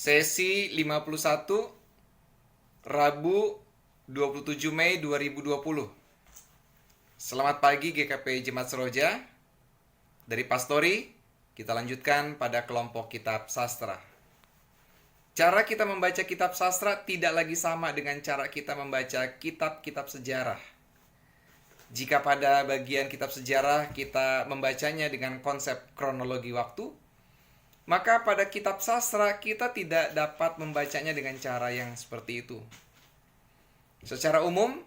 Sesi 51 Rabu 27 Mei 2020. Selamat pagi GKP Jemaat Seroja. Dari Pastori, kita lanjutkan pada kelompok kitab sastra. Cara kita membaca kitab sastra tidak lagi sama dengan cara kita membaca kitab-kitab sejarah. Jika pada bagian kitab sejarah kita membacanya dengan konsep kronologi waktu, maka pada kitab sastra kita tidak dapat membacanya dengan cara yang seperti itu. Secara umum,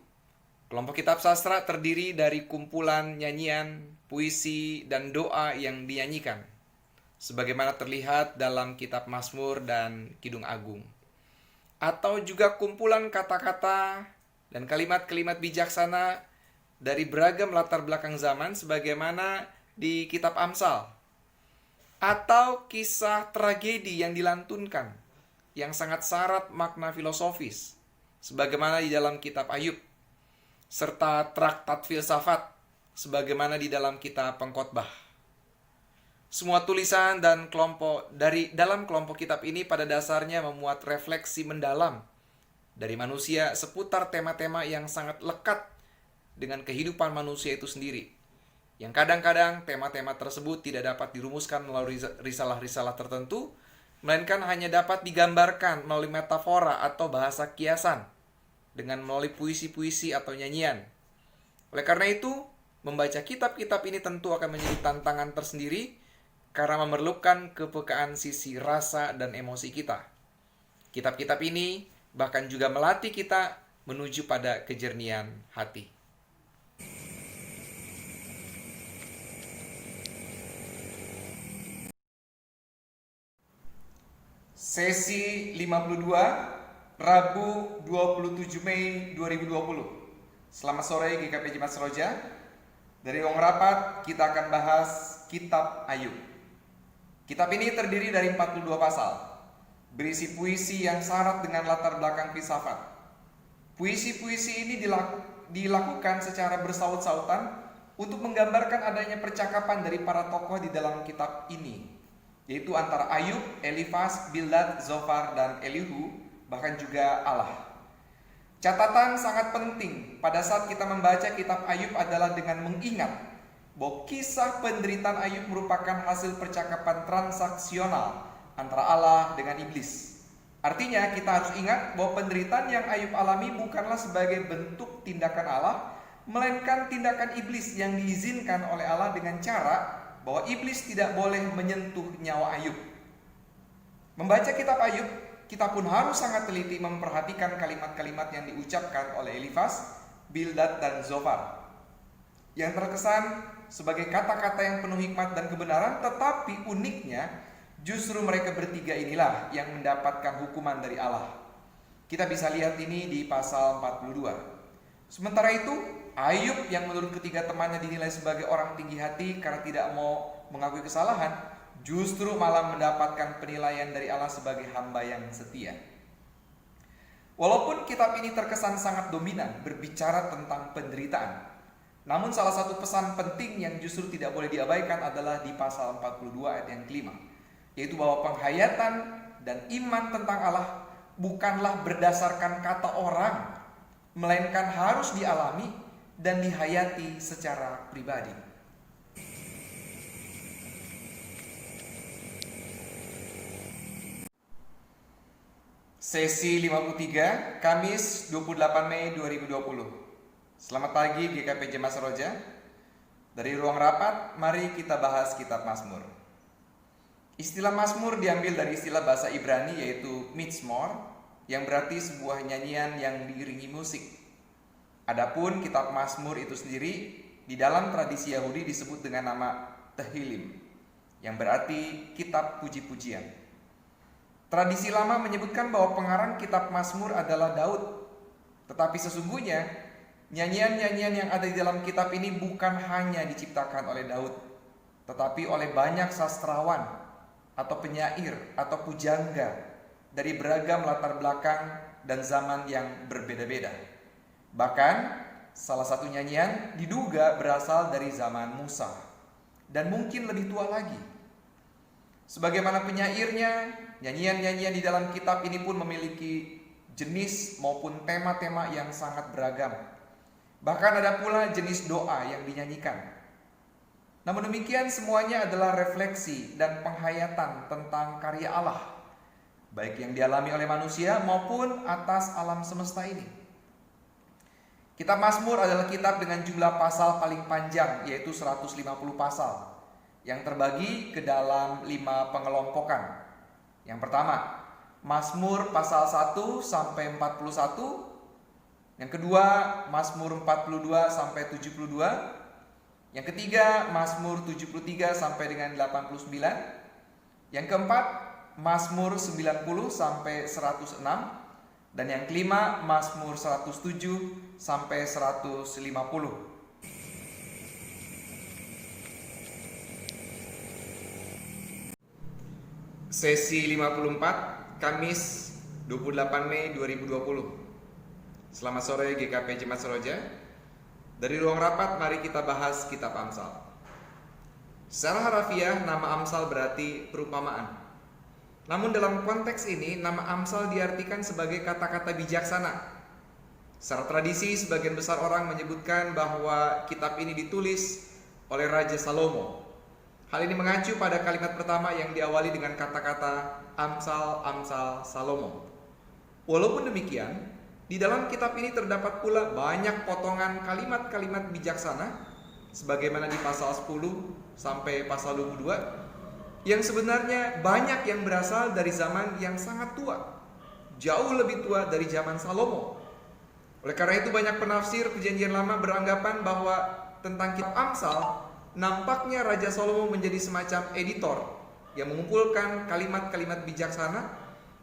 kelompok kitab sastra terdiri dari kumpulan nyanyian, puisi, dan doa yang dinyanyikan, sebagaimana terlihat dalam kitab Mazmur dan Kidung Agung. Atau juga kumpulan kata-kata dan kalimat-kalimat bijaksana dari beragam latar belakang zaman, sebagaimana di kitab Amsal. Atau kisah tragedi yang dilantunkan, yang sangat syarat makna filosofis, sebagaimana di dalam kitab Ayub, serta traktat filsafat, sebagaimana di dalam kitab Pengkhotbah. Semua tulisan dan dalam kelompok kitab ini pada dasarnya memuat refleksi mendalam dari manusia seputar tema-tema yang sangat lekat dengan kehidupan manusia itu sendiri, yang kadang-kadang tema-tema tersebut tidak dapat dirumuskan melalui risalah-risalah tertentu, melainkan hanya dapat digambarkan melalui metafora atau bahasa kiasan, dengan melalui puisi-puisi atau nyanyian. Oleh karena itu, membaca kitab-kitab ini tentu akan menjadi tantangan tersendiri, karena memerlukan kepekaan sisi rasa dan emosi kita. Kitab-kitab ini bahkan juga melatih kita menuju pada kejernihan hati. Sesi 52 Rabu 27 Mei 2020. Selamat sore GKP Jemaat Seroja. Dari ruang rapat kita akan bahas kitab Ayub. Kitab ini terdiri dari 42 pasal, berisi puisi yang syarat dengan latar belakang filsafat. Puisi-puisi ini dilakukan secara bersaut-sautan untuk menggambarkan adanya percakapan dari para tokoh di dalam kitab ini, yaitu antara Ayub, Elifas, Bildad, Zofar, dan Elihu, bahkan juga Allah. Catatan sangat penting pada saat kita membaca kitab Ayub adalah dengan mengingat bahwa kisah penderitaan Ayub merupakan hasil percakapan transaksional antara Allah dengan iblis. Artinya kita harus ingat bahwa penderitaan yang Ayub alami bukanlah sebagai bentuk tindakan Allah, melainkan tindakan iblis yang diizinkan oleh Allah dengan cara bahwa iblis tidak boleh menyentuh nyawa Ayub. Membaca kitab Ayub, kita pun harus sangat teliti memperhatikan kalimat-kalimat yang diucapkan oleh Elifas, Bildad, dan Zofar, yang terkesan sebagai kata-kata yang penuh hikmat dan kebenaran, tetapi uniknya justru mereka bertiga inilah yang mendapatkan hukuman dari Allah. Kita bisa lihat ini di pasal 42. Sementara itu, Ayub yang menurut ketiga temannya dinilai sebagai orang tinggi hati karena tidak mau mengakui kesalahan, justru malah mendapatkan penilaian dari Allah sebagai hamba yang setia. Walaupun kitab ini terkesan sangat dominan berbicara tentang penderitaan, namun salah satu pesan penting yang justru tidak boleh diabaikan adalah di pasal 42 ayat yang kelima, yaitu bahwa penghayatan dan iman tentang Allah bukanlah berdasarkan kata orang, melainkan harus dialami dan dihayati secara pribadi. Sesi 53, Kamis 28 Mei 2020. Selamat pagi GKP Jemaat Seroja. Dari ruang rapat, mari kita bahas kitab Mazmur. Istilah Mazmur diambil dari istilah bahasa Ibrani yaitu Mizmor, yang berarti sebuah nyanyian yang diiringi musik. Adapun kitab Mazmur itu sendiri di dalam tradisi Yahudi disebut dengan nama Tehillim, yang berarti kitab puji-pujian. Tradisi lama menyebutkan bahwa pengarang kitab Mazmur adalah Daud. Tetapi sesungguhnya nyanyian-nyanyian yang ada di dalam kitab ini bukan hanya diciptakan oleh Daud, tetapi oleh banyak sastrawan atau penyair atau pujangga dari beragam latar belakang dan zaman yang berbeda-beda. Bahkan salah satu nyanyian diduga berasal dari zaman Musa dan mungkin lebih tua lagi. Sebagaimana penyairnya, nyanyian-nyanyian di dalam kitab ini pun memiliki jenis maupun tema-tema yang sangat beragam. Bahkan ada pula jenis doa yang dinyanyikan. Namun demikian semuanya adalah refleksi dan penghayatan tentang karya Allah, baik yang dialami oleh manusia maupun atas alam semesta ini. Kitab Mazmur adalah kitab dengan jumlah pasal paling panjang, yaitu 150 pasal, yang terbagi ke dalam 5 pengelompokan. Yang pertama, Mazmur pasal 1 sampai 41. Yang kedua, Mazmur 42 sampai 72. Yang ketiga, Mazmur 73 sampai dengan 89. Yang keempat, Mazmur 90 sampai 106. Dan yang kelima, Mazmur 107 sampai 150. Sesi 54, Kamis 28 Mei 2020. Selamat sore GKP Jemaat Seroja. Dari ruang rapat mari kita bahas kitab Amsal. Secara harafiah nama Amsal berarti perumpamaan. Namun dalam konteks ini nama Amsal diartikan sebagai kata-kata bijaksana. Secara tradisi sebagian besar orang menyebutkan bahwa kitab ini ditulis oleh Raja Salomo. Hal ini mengacu pada kalimat pertama yang diawali dengan kata-kata Amsal, Amsal, Salomo. Walaupun demikian, di dalam kitab ini terdapat pula banyak potongan kalimat-kalimat bijaksana, sebagaimana di pasal 10 sampai pasal 22, yang sebenarnya banyak yang berasal dari zaman yang sangat tua, jauh lebih tua dari zaman Salomo. Oleh karena itu banyak penafsir Perjanjian Lama beranggapan bahwa tentang kitab Amsal, nampaknya Raja Salomo menjadi semacam editor yang mengumpulkan kalimat-kalimat bijaksana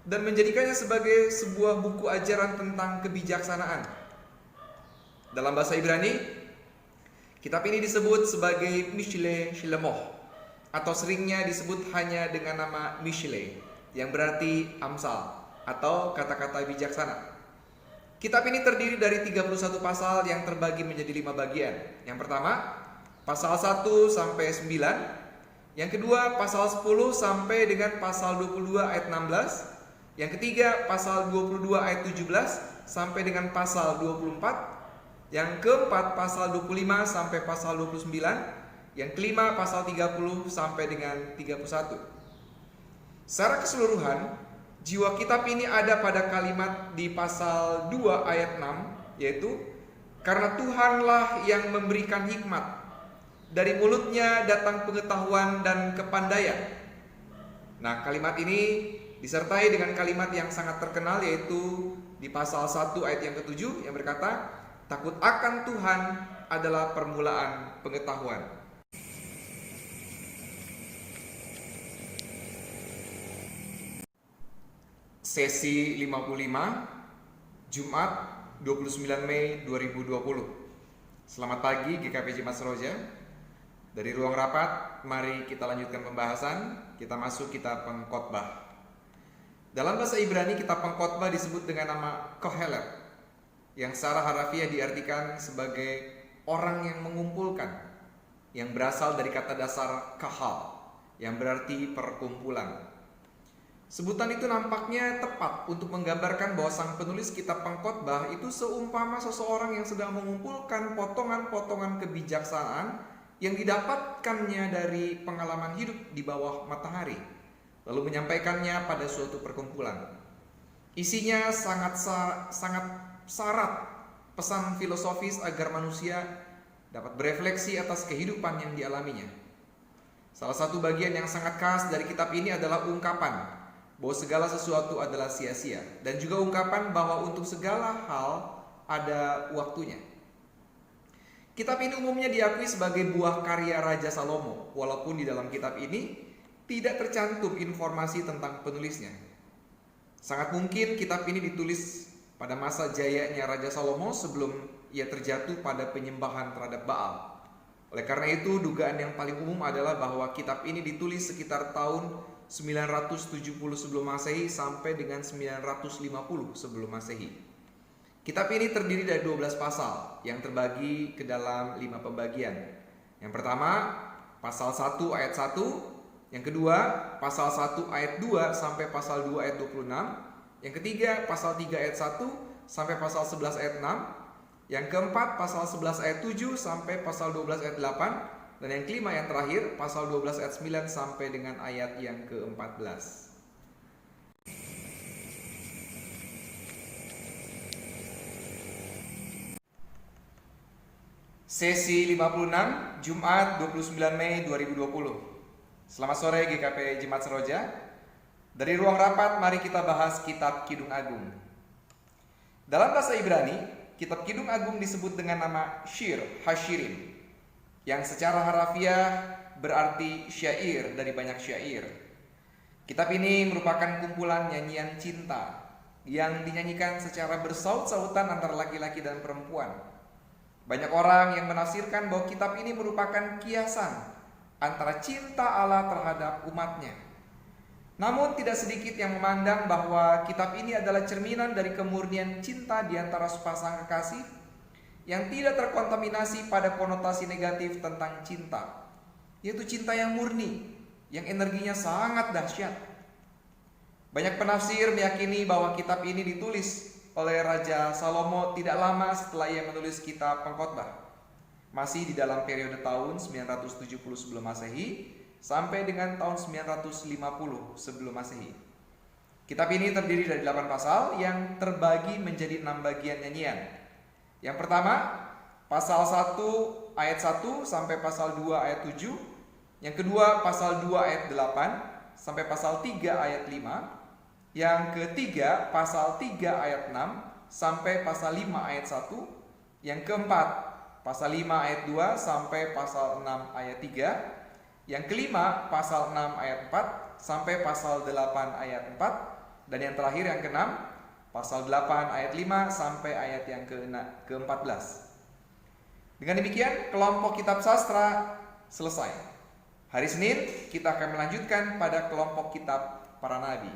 dan menjadikannya sebagai sebuah buku ajaran tentang kebijaksanaan. Dalam bahasa Ibrani, kitab ini disebut sebagai Mishle Shilemoh, atau seringnya disebut hanya dengan nama Mishle, yang berarti Amsal atau kata-kata bijaksana. Kitab ini terdiri dari 31 pasal yang terbagi menjadi 5 bagian. Yang pertama, pasal 1 sampai 9. Yang kedua, pasal 10 sampai dengan pasal 22 ayat 16. Yang ketiga, pasal 22 ayat 17 sampai dengan pasal 24. Yang keempat, pasal 25 sampai pasal 29. Yang kelima, pasal 30 sampai dengan 31. Secara keseluruhan, jiwa kitab ini ada pada kalimat di pasal 2 ayat 6, yaitu karena Tuhanlah yang memberikan hikmat, dari mulutnya datang pengetahuan dan kepandaian. Nah, kalimat ini disertai dengan kalimat yang sangat terkenal, yaitu di pasal 1 ayat yang ke-7 yang berkata, takut akan Tuhan adalah permulaan pengetahuan. Sesi 55, Jumat 29 Mei 2020. Selamat pagi GKP Jemaat Seroja. Dari ruang rapat, mari kita lanjutkan pembahasan. Kita masuk kitab Pengkhotbah. Dalam bahasa Ibrani, kitab Pengkhotbah disebut dengan nama Kohelet, yang secara harafiah diartikan sebagai orang yang mengumpulkan, yang berasal dari kata dasar kahal, yang berarti perkumpulan. Sebutan itu nampaknya tepat untuk menggambarkan bahwa sang penulis kitab Pengkhotbah itu seumpama seseorang yang sedang mengumpulkan potongan-potongan kebijaksanaan yang didapatkannya dari pengalaman hidup di bawah matahari, lalu menyampaikannya pada suatu perkumpulan. Isinya sangat syarat pesan filosofis agar manusia dapat berefleksi atas kehidupan yang dialaminya. Salah satu bagian yang sangat khas dari kitab ini adalah ungkapan bahwa segala sesuatu adalah sia-sia, dan juga ungkapan bahwa untuk segala hal ada waktunya. Kitab ini umumnya diakui sebagai buah karya Raja Salomo, walaupun di dalam kitab ini tidak tercantum informasi tentang penulisnya. Sangat mungkin kitab ini ditulis pada masa jayanya Raja Salomo sebelum ia terjatuh pada penyembahan terhadap Baal. Oleh karena itu, dugaan yang paling umum adalah bahwa kitab ini ditulis sekitar tahun 970 sebelum Masehi sampai dengan 950 sebelum Masehi. Kitab ini terdiri dari 12 pasal yang terbagi ke dalam 5 pembagian. Yang pertama, pasal 1 ayat 1. Yang kedua, pasal 1 ayat 2 sampai pasal 2 ayat 26. Yang ketiga, pasal 3 ayat 1 sampai pasal 11 ayat 6. Yang keempat, pasal 11 ayat 7 sampai pasal 12 ayat 8. Dan yang kelima, yang terakhir, pasal 12 ayat 9 sampai dengan ayat yang ke-14. Sesi 56, Jumat 29 Mei 2020. Selamat sore GKP Jemaat Seroja. Dari ruang rapat, mari kita bahas Kitab Kidung Agung. Dalam bahasa Ibrani, Kitab Kidung Agung disebut dengan nama Shir Hashirim, yang secara harafiah berarti syair dari banyak syair. Kitab ini merupakan kumpulan nyanyian cinta yang dinyanyikan secara bersaut-sautan antara laki-laki dan perempuan. Banyak orang yang menafsirkan bahwa kitab ini merupakan kiasan antara cinta Allah terhadap umatnya. Namun tidak sedikit yang memandang bahwa kitab ini adalah cerminan dari kemurnian cinta di antara sepasang kekasih yang tidak terkontaminasi pada konotasi negatif tentang cinta, yaitu cinta yang murni, yang energinya sangat dahsyat. Banyak penafsir meyakini bahwa kitab ini ditulis oleh Raja Salomo tidak lama setelah ia menulis kitab Pengkhotbah, masih di dalam periode tahun 970 sebelum Masehi sampai dengan tahun 950 sebelum Masehi. Kitab ini terdiri dari 8 pasal yang terbagi menjadi 6 bagian nyanyian. Yang pertama, pasal 1 ayat 1 sampai pasal 2 ayat 7. Yang kedua, pasal 2 ayat 8 sampai pasal 3 ayat 5. Yang ketiga, pasal 3 ayat 6 sampai pasal 5 ayat 1. Yang keempat, pasal 5 ayat 2 sampai pasal 6 ayat 3. Yang kelima, pasal 6 ayat 4 sampai pasal 8 ayat 4. Dan yang terakhir, yang keenam, pasal 8 ayat 5 sampai ayat yang ke-14. Dengan demikian, kelompok kitab sastra selesai. Hari Senin kita akan melanjutkan pada kelompok kitab para nabi.